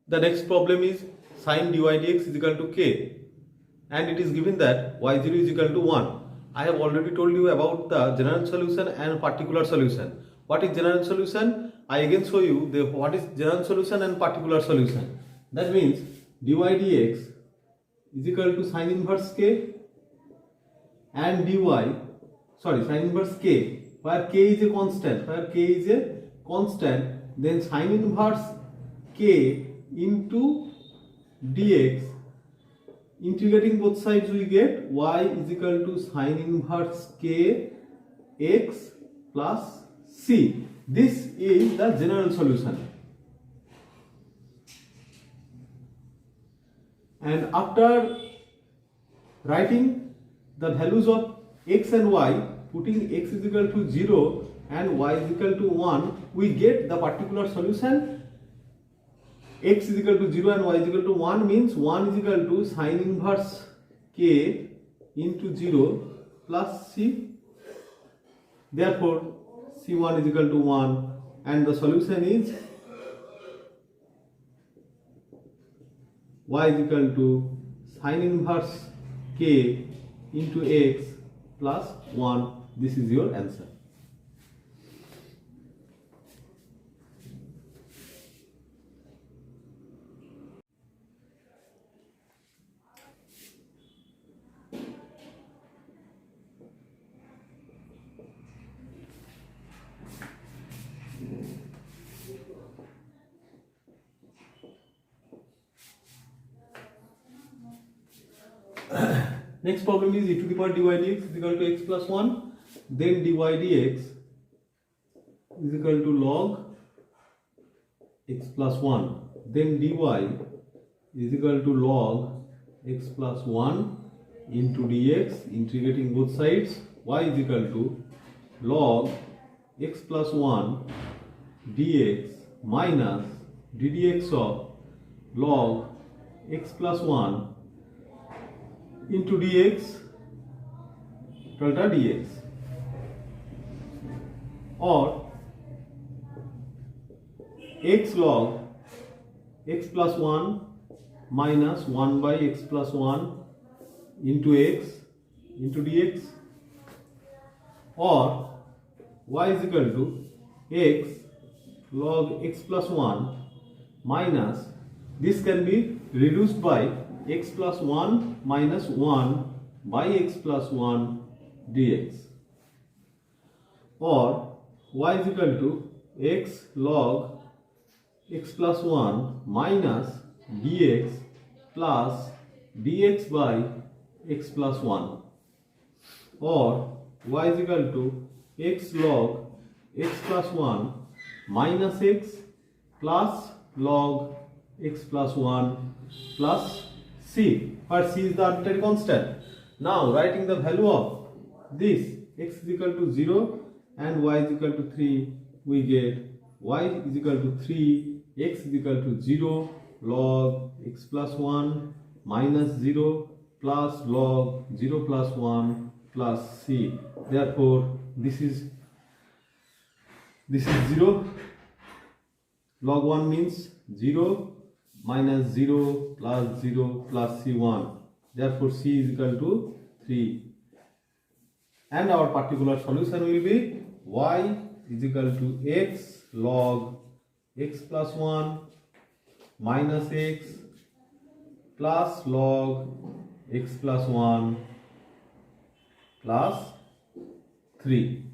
The next problem is sin dy dx is equal to k, and it is given that y0 is equal to 1. I have already told you about the general solution and particular solution. What is general solution? I again show you what is general solution and particular solution. That means dy dx is equal to sin inverse k and sin inverse k, where k is a constant, then sin inverse k into dx, integrating both sides we get y is equal to sin inverse k x plus c. This is the general solution. And after writing the values of x and y, putting x is equal to 0 and y is equal to 1, we get the particular solution. X is equal to 0 and y is equal to 1 means 1 is equal to sin inverse k into 0 plus c. Therefore, c1 is equal to 1, and the solution is y is equal to sin inverse k into x plus 1. This is your answer. Next problem is e to the power dy dx is equal to x plus 1. Then dy dx is equal to log x plus 1. Then dy is equal to log x plus 1 into dx, integrating both sides. Y is equal to log x plus 1 dx minus ddx of log x plus 1 into dx delta dx, or x log x plus 1 minus 1 by x plus 1 into x into dx, or y is equal to x log x plus 1 minus, this can be reduced by x plus 1 minus 1 by x plus 1 dx, or y is equal to x log x plus 1 minus dx plus dx by x plus 1, or y is equal to x log x plus 1 minus x plus log x plus 1 plus c, where c is the arbitrary constant. Now writing the value of this, x is equal to 0 and y is equal to 3, we get y is equal to 3, x is equal to 0 log x plus 1 minus 0 plus log 0 plus 1 plus c. Therefore, this is 0. Log 1 means 0 minus 0 plus 0 plus c1. Therefore, c is equal to 3. And our particular solution will be y is equal to x log x plus 1 minus x plus log x plus 1 plus 3.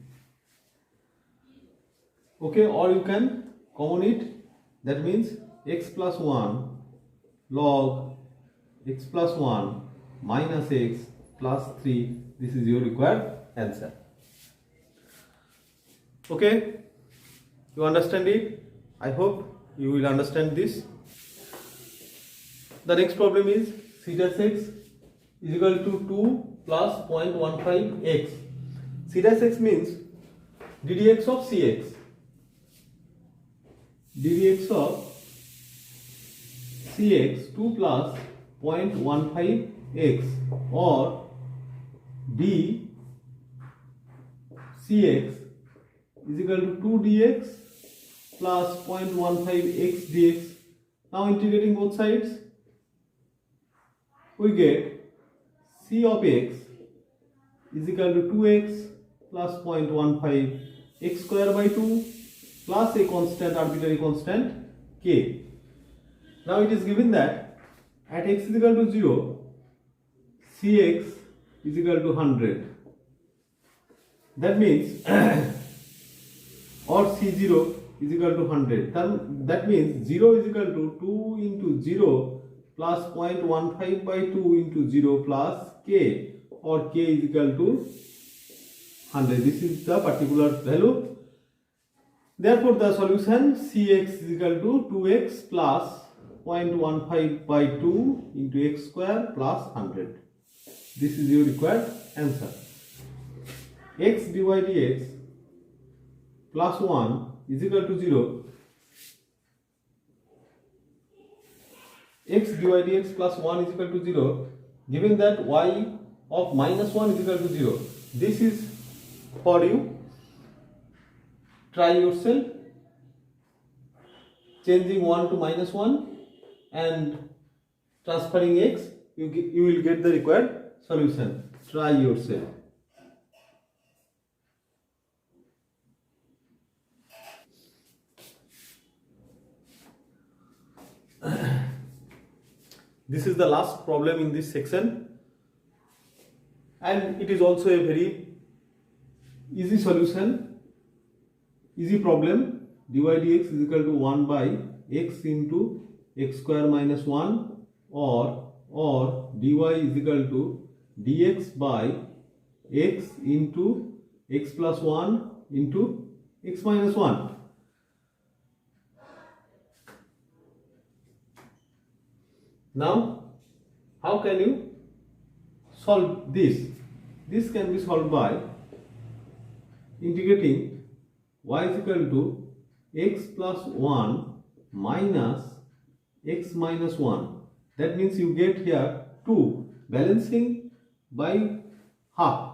Okay, or you can common it. That means x plus 1 log x plus 1 minus x plus 3. This is your required answer. Okay, you understand it? I hope you will understand this. The next problem is c dash x is equal to 2 plus 0.15 x. C dash x means ddx of cx. ddx of cx 2 plus 0.15 x, or d cx is equal to 2 dx plus 0.15 x dx Now integrating both sides, we get c of x is equal to 2x plus 0.15 x square by 2 plus a constant, arbitrary constant k. Now it is given that at x is equal to 0, cx is equal to 100. That means or c0 is equal to 100. That means 0 is equal to 2 into 0 plus 0.15 by 2 into 0 plus k, or k is equal to 100. This is the particular value. Therefore, the solution cx is equal to 2x plus 0.15 by 2 into x square plus 100. This is your required answer. X dy dx plus 1 is equal to 0. X dy dx plus 1 is equal to 0. Given that y of minus 1 is equal to 0. This is for you. Try yourself. Changing 1 to minus 1 and transferring x, you will get the required solution. Try yourself. This is the last problem in this section, and it is also a very easy solution, easy problem. Dy dx is equal to 1 by x into x square minus 1, or dy is equal to dx by x into x plus 1 into x minus 1. Now, how can you solve this? This can be solved by integrating y is equal to x plus 1 minus x minus 1. That means you get here 2 balancing by half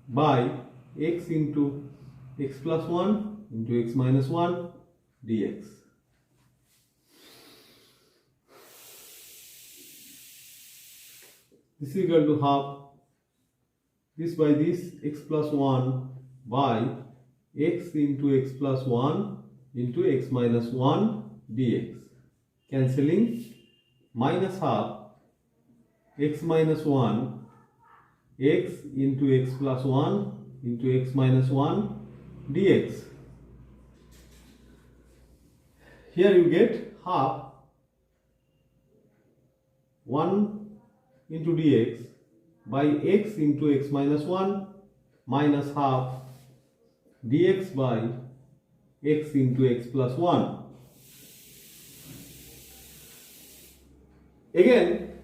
by x into x plus 1 into x minus 1 dx. This is equal to half this by this, x plus 1 by x into x plus 1 into x minus 1 dx. Cancelling, minus half x minus 1 x into x plus 1 into x minus 1 dx. Here you get half 1 into dx by x into x minus 1 minus half dx by x into x plus 1. Again,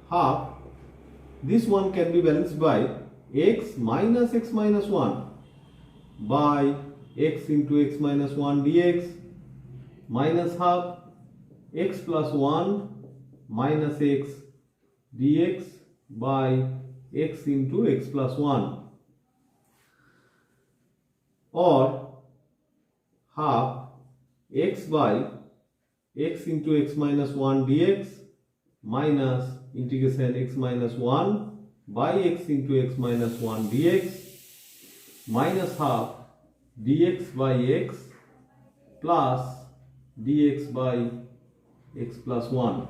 half, this one can be balanced by x minus x minus 1 by x into x minus 1 dx minus half x plus 1 minus x dx by x into x plus 1, or half x by x into x minus 1 dx minus integration x minus 1 by x into x minus 1 dx minus half dx by x plus dx by x plus 1.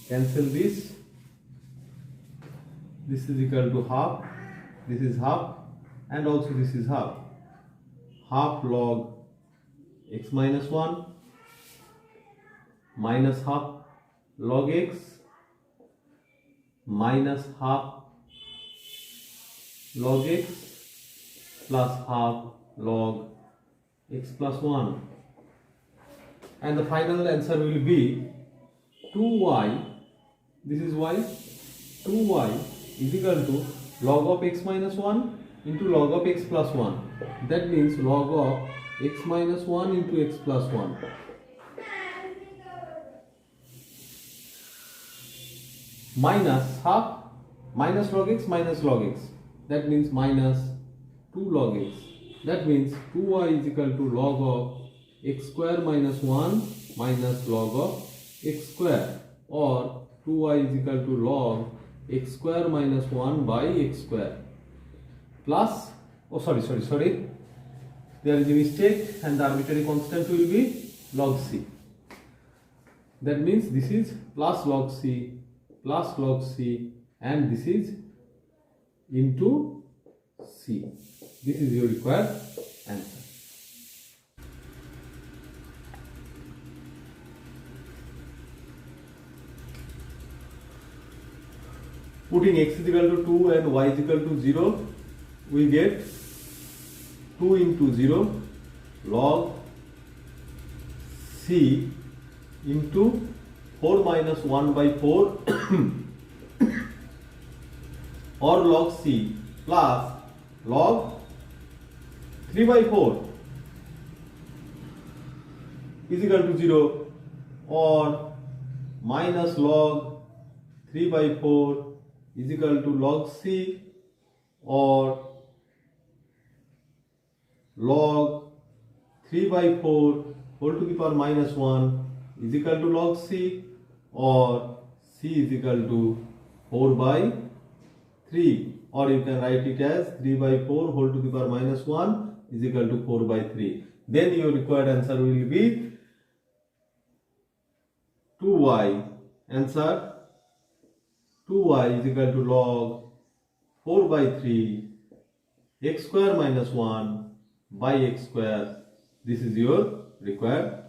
Cancel this. This is equal to half. This is half, and also this is half. Half log x minus 1 minus half log x minus half log x plus half log x plus 1, and the final answer will be 2y. This is y. 2y is equal to log of x minus 1 into log of x plus 1. That means log of x minus 1 into x plus 1. Minus half minus log x minus log x. That means minus 2 log x That means 2y is equal to log of x square minus 1 minus log of x square, or 2y is equal to log x square minus 1 by x square plus, oh sorry, there is a mistake and the arbitrary constant will be log c. That means this is plus log c and this is into c. This is your required answer. Putting x is equal to 2 and y is equal to 0, we get 2 into 0 log c into 4 minus 1 by 4 or log c plus log 3 by 4 is equal to 0, or minus log 3 by 4 is equal to log c, or log 3 by 4 whole to the power minus 1 is equal to log c, or c is equal to 4 by 3, or you can write it as 3 by 4 whole to the power minus 1 is equal to 4 by 3. Then your required answer will be 2y. Answer: 2y is equal to log 4 by 3 x square minus 1 by x square. This is your required